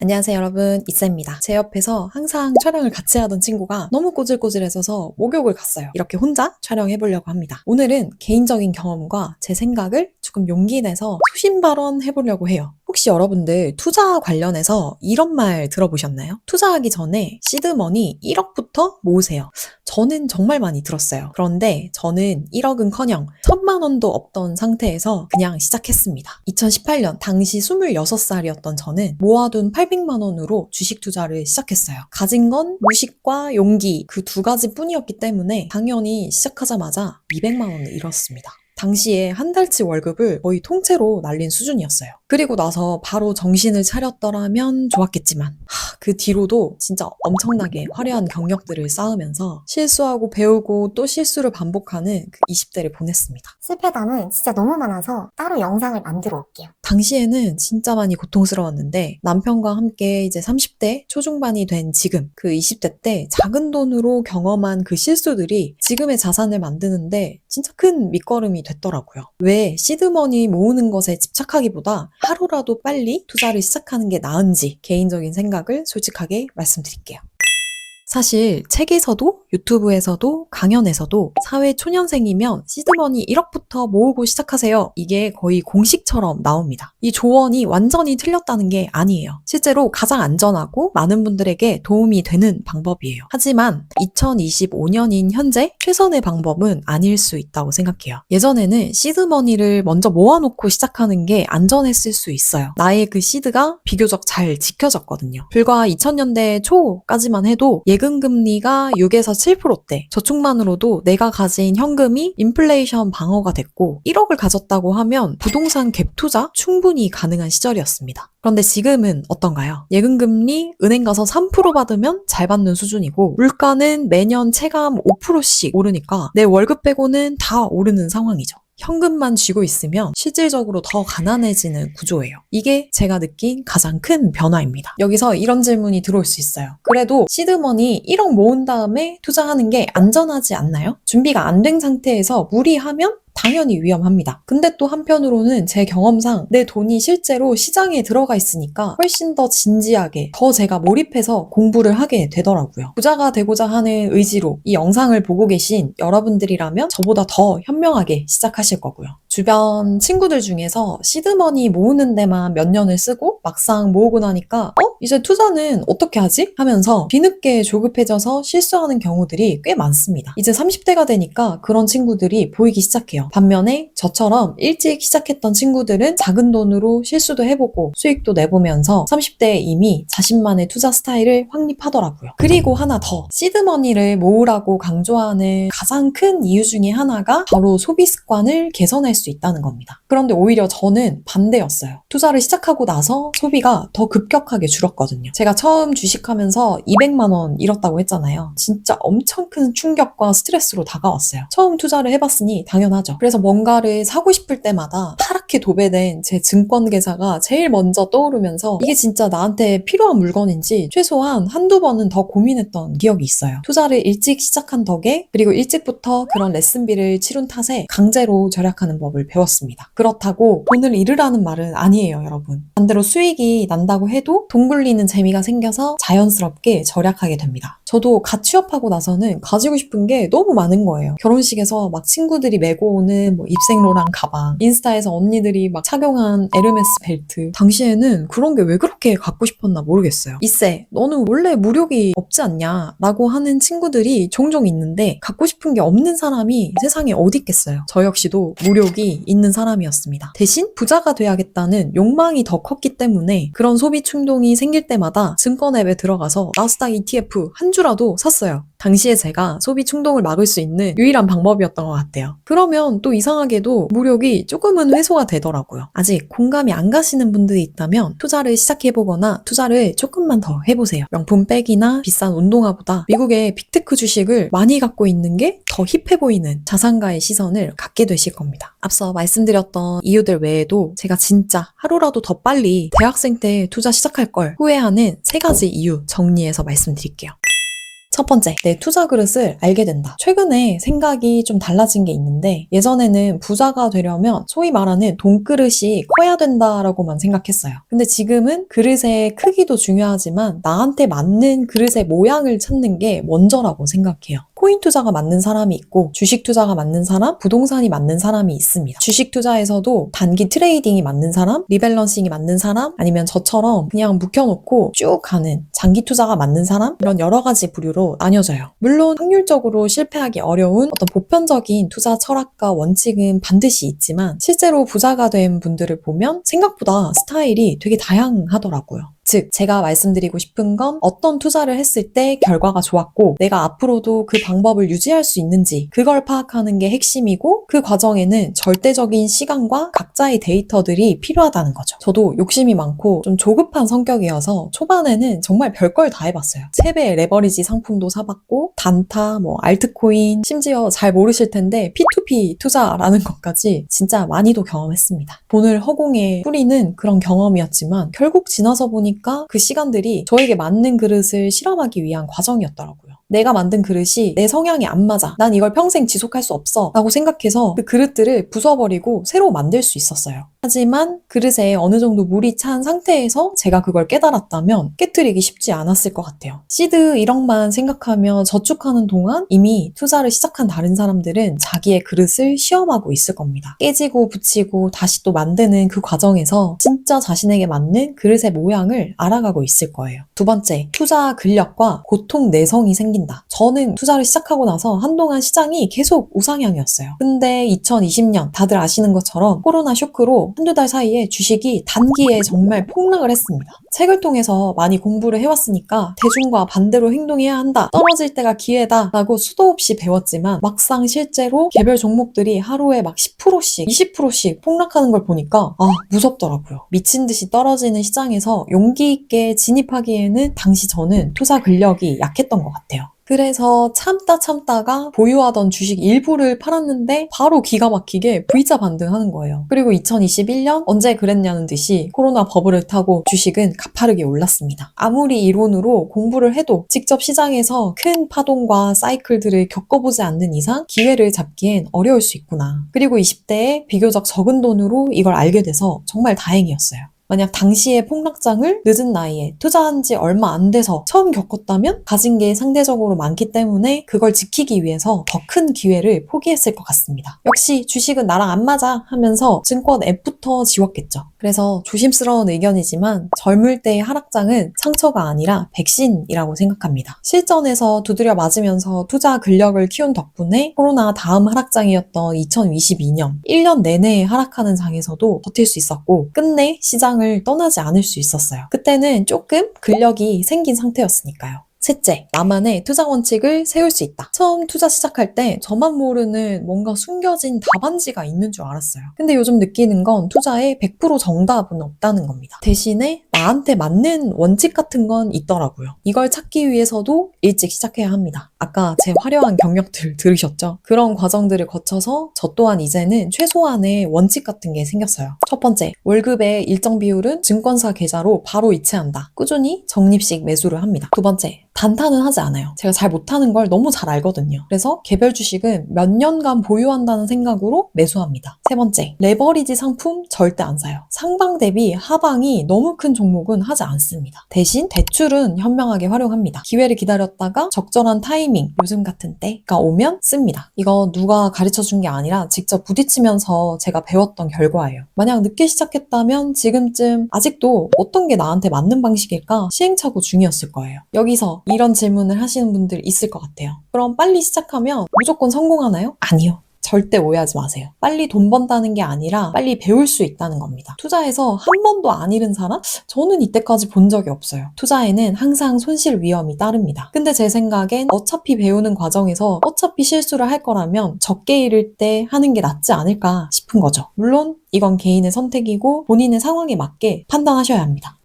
안녕하세요 여러분, 이쌤입니다. 제 옆에서 항상 촬영을 같이 하던 친구가 너무 꼬질꼬질해져서 목욕을 갔어요. 이렇게 혼자 촬영해보려고 합니다. 오늘은 개인적인 경험과 제 생각을 조금 용기 내서 소신 발언해보려고 해요. 혹시 여러분들 투자 관련해서 이런 말 들어보셨나요? 투자하기 전에 시드머니 1억부터 모으세요. 저는 정말 많이 들었어요. 그런데 저는 1억은커녕 1000만 원도 없던 상태에서 그냥 시작했습니다. 2018년 당시 26살이었던 저는 모아둔 800만 원으로 주식 투자를 시작했어요. 가진 건 무식과 용기 그 두 가지 뿐이었기 때문에 당연히 시작하자마자 200만 원을 잃었습니다. 당시에 한 달치 월급을 거의 통째로 날린 수준이었어요. 그리고 나서 바로 정신을 차렸더라면 좋았겠지만 그 뒤로도 진짜 엄청나게 화려한 경력들을 쌓으면서 실수하고 배우고 또 실수를 반복하는 그 20대를 보냈습니다. 실패담은 진짜 너무 많아서 따로 영상을 만들어 올게요. 당시에는 진짜 많이 고통스러웠는데 남편과 함께 이제 30대 초중반이 된 지금 그 20대 때 작은 돈으로 경험한 그 실수들이 지금의 자산을 만드는데 진짜 큰 밑거름이 됐더라고요. 왜 시드머니 모으는 것에 집착하기보다 하루라도 빨리 투자를 시작하는 게 나은지 개인적인 생각을 솔직하게 말씀드릴게요. 사실 책에서도 유튜브에서도 강연에서도 사회 초년생이면 시드머니 1억부터 모으고 시작하세요. 이게 거의 공식처럼 나옵니다. 이 조언이 완전히 틀렸다는 게 아니에요. 실제로 가장 안전하고 많은 분들에게 도움이 되는 방법이에요. 하지만 2025년인 현재 최선의 방법은 아닐 수 있다고 생각해요. 예전에는 시드머니를 먼저 모아놓고 시작하는 게 안전했을 수 있어요. 나의 그 시드가 비교적 잘 지켜졌거든요. 불과 2000년대 초까지만 해도 예금금리가 6에서 7%대, 저축만으로도 내가 가진 현금이 인플레이션 방어가 됐고 1억을 가졌다고 하면 부동산 갭 투자 충분히 가능한 시절이었습니다. 그런데 지금은 어떤가요? 예금금리 은행 가서 3% 받으면 잘 받는 수준이고 물가는 매년 체감 5%씩 오르니까 내 월급 빼고는 다 오르는 상황이죠. 현금만 쥐고 있으면 실질적으로 더 가난해지는 구조예요. 이게 제가 느낀 가장 큰 변화입니다. 여기서 이런 질문이 들어올 수 있어요. 그래도 시드머니 1억 모은 다음에 투자하는 게 안전하지 않나요? 준비가 안 된 상태에서 무리하면 당연히 위험합니다. 근데 또 한편으로는 제 경험상 내 돈이 실제로 시장에 들어가 있으니까 훨씬 더 진지하게 더 제가 몰입해서 공부를 하게 되더라고요. 부자가 되고자 하는 의지로 이 영상을 보고 계신 여러분들이라면 저보다 더 현명하게 시작하실 거고요. 주변 친구들 중에서 시드머니 모으는 데만 몇 년을 쓰고 막상 모으고 나니까 이제 투자는 어떻게 하지? 하면서 뒤늦게 조급해져서 실수하는 경우들이 꽤 많습니다. 이제 30대가 되니까 그런 친구들이 보이기 시작해요. 반면에 저처럼 일찍 시작했던 친구들은 작은 돈으로 실수도 해보고 수익도 내보면서 30대에 이미 자신만의 투자 스타일을 확립하더라고요. 그리고 하나 더, 시드머니를 모으라고 강조하는 가장 큰 이유 중에 하나가 바로 소비 습관을 개선할 수 있다는 겁니다. 그런데 오히려 저는 반대였어요. 투자를 시작하고 나서 소비가 더 급격하게 줄었거든요. 제가 처음 주식하면서 200만 원 잃었다고 했잖아요. 진짜 엄청 큰 충격과 스트레스로 다가왔어요. 처음 투자를 해봤으니 당연하죠. 그래서 뭔가를 사고 싶을 때마다 파랗게 도배된 제 증권 계좌가 제일 먼저 떠오르면서 이게 진짜 나한테 필요한 물건인지 최소한 한두 번은 더 고민했던 기억이 있어요. 투자를 일찍 시작한 덕에 그리고 일찍부터 그런 레슨비를 치룬 탓에 강제로 절약하는 법을 배웠습니다. 그렇다고 돈을 잃으라는 말은 아니에요, 여러분. 반대로 수익이 난다고 해도 돈 굴리는 재미가 생겨서 자연스럽게 절약하게 됩니다. 저도 갓 취업하고 나서는 가지고 싶은 게 너무 많은 거예요. 결혼식에서 막 친구들이 메고 오는 뭐 입생로랑 가방, 인스타에서 언니들이 막 착용한 에르메스 벨트. 당시에는 그런 게 왜 그렇게 갖고 싶었나 모르겠어요. 이쎄, 너는 원래 무력이 없지 않냐? 라고 하는 친구들이 종종 있는데 갖고 싶은 게 없는 사람이 세상에 어디 있겠어요. 저 역시도 무력이 있는 사람이었습니다. 대신 부자가 돼야겠다는 욕망이 더 컸기 때문에 그런 소비 충동이 생길 때마다 증권 앱에 들어가서 나스닥 ETF 한 주라도 샀어요. 당시에 제가 소비 충동을 막을 수 있는 유일한 방법이었던 것 같아요. 그러면 또 이상하게도 무력이 조금은 해소가 되더라고요. 아직 공감이 안 가시는 분들이 있다면 투자를 시작해보거나 투자를 조금만 더 해보세요. 명품백이나 비싼 운동화보다 미국의 빅테크 주식을 많이 갖고 있는 게 더 힙해 보이는 자산가의 시선을 갖게 되실 겁니다. 앞서 말씀드렸던 이유들 외에도 제가 진짜 하루라도 더 빨리 대학생 때 투자 시작할 걸 후회하는 3가지 이유 정리해서 말씀드릴게요. 첫 번째, 내 투자 그릇을 알게 된다. 최근에 생각이 좀 달라진 게 있는데 예전에는 부자가 되려면 소위 말하는 돈그릇이 커야 된다라고만 생각했어요. 근데 지금은 그릇의 크기도 중요하지만 나한테 맞는 그릇의 모양을 찾는 게 먼저라고 생각해요. 코인 투자가 맞는 사람이 있고 주식 투자가 맞는 사람, 부동산이 맞는 사람이 있습니다. 주식 투자에서도 단기 트레이딩이 맞는 사람, 리밸런싱이 맞는 사람, 아니면 저처럼 그냥 묵혀놓고 쭉 가는 장기 투자가 맞는 사람, 이런 여러 가지 부류로 나뉘어져요. 물론 확률적으로 실패하기 어려운 어떤 보편적인 투자 철학과 원칙은 반드시 있지만 실제로 부자가 된 분들을 보면 생각보다 스타일이 되게 다양하더라고요. 즉, 제가 말씀드리고 싶은 건 어떤 투자를 했을 때 결과가 좋았고 내가 앞으로도 그 방법을 유지할 수 있는지 그걸 파악하는 게 핵심이고 그 과정에는 절대적인 시간과 각자의 데이터들이 필요하다는 거죠. 저도 욕심이 많고 좀 조급한 성격이어서 초반에는 정말 별걸 다 해봤어요. 3배의 레버리지 상품도 사봤고 단타, 알트코인, 심지어 잘 모르실 텐데 P2P 투자라는 것까지 진짜 많이도 경험했습니다. 돈을 허공에 뿌리는 그런 경험이었지만 결국 지나서 보니까 그 시간들이 저에게 맞는 그릇을 실험하기 위한 과정이었더라고요. 내가 만든 그릇이 내 성향에 안 맞아. 난 이걸 평생 지속할 수 없어. 라고 생각해서 그 그릇들을 부숴버리고 새로 만들 수 있었어요. 하지만 그릇에 어느 정도 물이 찬 상태에서 제가 그걸 깨달았다면 깨트리기 쉽지 않았을 것 같아요. 시드 1억만 생각하며 저축하는 동안 이미 투자를 시작한 다른 사람들은 자기의 그릇을 시험하고 있을 겁니다. 깨지고 붙이고 다시 또 만드는 그 과정에서 진짜 자신에게 맞는 그릇의 모양을 알아가고 있을 거예요. 두 번째, 투자 근력과 고통 내성이 생긴다. 저는 투자를 시작하고 나서 한동안 시장이 계속 우상향이었어요. 근데 2020년 다들 아시는 것처럼 코로나 쇼크로 한두 달 사이에 주식이 단기에 정말 폭락을 했습니다. 책을 통해서 많이 공부를 해왔으니까 대중과 반대로 행동해야 한다. 떨어질 때가 기회다. 라고 수도 없이 배웠지만 막상 실제로 개별 종목들이 하루에 막 10%씩, 20%씩 폭락하는 걸 보니까 무섭더라고요. 미친 듯이 떨어지는 시장에서 용기 있게 진입하기에는 당시 저는 투자 근력이 약했던 것 같아요. 그래서 참다가 보유하던 주식 일부를 팔았는데 바로 기가 막히게 V자 반등하는 거예요. 그리고 2021년 언제 그랬냐는 듯이 코로나 버블을 타고 주식은 가파르게 올랐습니다. 아무리 이론으로 공부를 해도 직접 시장에서 큰 파동과 사이클들을 겪어보지 않는 이상 기회를 잡기엔 어려울 수 있구나. 그리고 20대에 비교적 적은 돈으로 이걸 알게 돼서 정말 다행이었어요. 만약 당시의 폭락장을 늦은 나이에 투자한 지 얼마 안 돼서 처음 겪었다면 가진 게 상대적으로 많기 때문에 그걸 지키기 위해서 더 큰 기회를 포기했을 것 같습니다. 역시 주식은 나랑 안 맞아 하면서 증권 앱부터 지웠겠죠. 그래서 조심스러운 의견이지만 젊을 때의 하락장은 상처가 아니라 백신이라고 생각합니다. 실전에서 두드려 맞으면서 투자 근력을 키운 덕분에 코로나 다음 하락장이었던 2022년 1년 내내 하락하는 장에서도 버틸 수 있었고 끝내 시장을 떠나지 않을 수 있었어요. 그때는 조금 근력이 생긴 상태였으니까요. 셋째, 나만의 투자 원칙을 세울 수 있다. 처음 투자 시작할 때 저만 모르는 뭔가 숨겨진 답안지가 있는 줄 알았어요. 근데 요즘 느끼는 건 투자에 100% 정답은 없다는 겁니다. 대신에 나한테 맞는 원칙 같은 건 있더라고요. 이걸 찾기 위해서도 일찍 시작해야 합니다. 아까 제 화려한 경력들 들으셨죠? 그런 과정들을 거쳐서 저 또한 이제는 최소한의 원칙 같은 게 생겼어요. 첫 번째, 월급의 일정 비율은 증권사 계좌로 바로 이체한다. 꾸준히 적립식 매수를 합니다. 두 번째, 단타는 하지 않아요. 제가 잘 못하는 걸 너무 잘 알거든요. 그래서 개별 주식은 몇 년간 보유한다는 생각으로 매수합니다. 세 번째, 레버리지 상품 절대 안 사요. 상방 대비 하방이 너무 큰 종목은 하지 않습니다. 대신 대출은 현명하게 활용합니다. 기회를 기다렸다가 적절한 타이밍, 요즘 같은 때가 오면 씁니다. 이거 누가 가르쳐준 게 아니라 직접 부딪히면서 제가 배웠던 결과예요. 만약 늦게 시작했다면 지금쯤 아직도 어떤 게 나한테 맞는 방식일까 시행착오 중이었을 거예요. 여기서 이런 질문을 하시는 분들 있을 것 같아요. 그럼 빨리 시작하면 무조건 성공하나요? 아니요. 절대 오해하지 마세요. 빨리 돈 번다는 게 아니라 빨리 배울 수 있다는 겁니다. 투자에서 한 번도 안 잃은 사람? 저는 이때까지 본 적이 없어요. 투자에는 항상 손실 위험이 따릅니다. 근데 제 생각엔 어차피 배우는 과정에서 어차피 실수를 할 거라면 적게 잃을 때 하는 게 낫지 않을까 싶은 거죠. 물론 이건 개인의 선택이고 본인의 상황에 맞게 판단하셔야 합니다.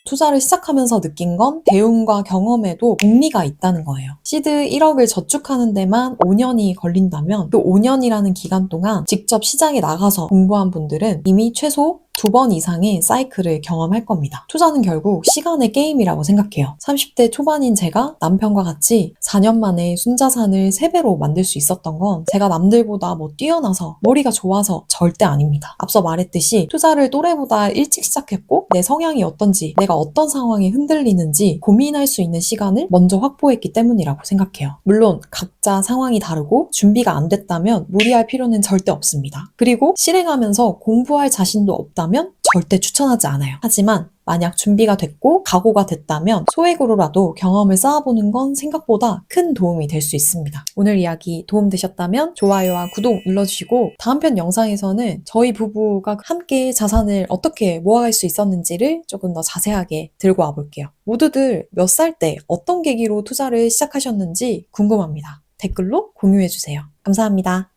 투자를 시작하면서 느낀 건 배움과 경험에도 복리가 있다는 거예요. 시드 1억을 저축하는 데만 5년이 걸린다면 그 5년이라는 기간 동안 직접 시장에 나가서 공부한 분들은 이미 최소 2번 이상의 사이클을 경험할 겁니다. 투자는 결국 시간의 게임이라고 생각해요. 30대 초반인 제가 남편과 같이 4년 만에 순자산을 3배로 만들 수 있었던 건 제가 남들보다 뭐 뛰어나서 머리가 좋아서 절대 아닙니다. 앞서 말했듯이 투자를 또래보다 일찍 시작했고 내 성향이 어떤지, 내가 어떤 상황에 흔들리는지 고민할 수 있는 시간을 먼저 확보했기 때문이라고 생각해요. 물론 각자 상황이 다르고 준비가 안 됐다면 무리할 필요는 절대 없습니다. 그리고 실행하면서 공부할 자신도 없다면 절대 추천하지 않아요. 하지만 만약 준비가 됐고 각오가 됐다면 소액으로라도 경험을 쌓아보는 건 생각보다 큰 도움이 될 수 있습니다. 오늘 이야기 도움되셨다면 좋아요와 구독 눌러주시고 다음 편 영상에서는 저희 부부가 함께 자산을 어떻게 모아갈 수 있었는지를 조금 더 자세하게 들고 와볼게요. 모두들 몇 살 때 어떤 계기로 투자를 시작하셨는지 궁금합니다. 댓글로 공유해주세요. 감사합니다.